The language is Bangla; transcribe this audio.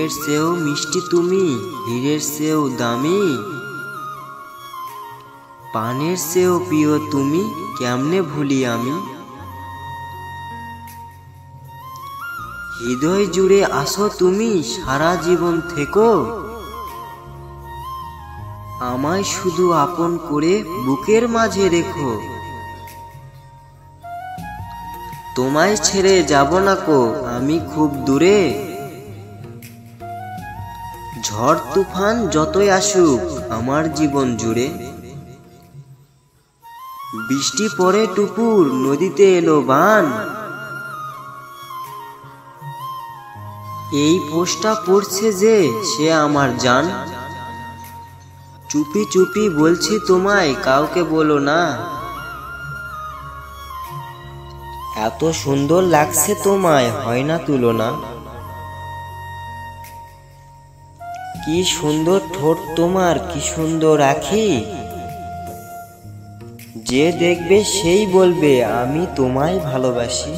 ফুলের চেয়েও মিষ্টি তুমি, হীরের চেয়েও দামি, পানের চেয়েও প্রিয় তুমি, কেমনে ভুলি আমি। হৃদয় জুড়ে আসো তুমি, সারা জীবন থেকো, আমায় শুধু আপন করে বুকের মাঝে রেখো। তোমায় ছেড়ে যাব না কো আমি খুব দূরে, ঝড় তুফান যতই আসুক আমার জীবন জুড়ে। বৃষ্টি পড়ে টুপুর, নদীতে এলো বান, এই পোস্টটা পড়ছে যে সে আমার জান। চুপি চুপি বলছি তোমায়, কাউকে বলো না, এত সুন্দর লাগছে তোমায় হয় না তুলনা। কি সুন্দর ঠোঁট তোমার, কি সুন্দর আঁখি, যে দেখবে সেই বলবে আমি তোমায় ভালোবাসি।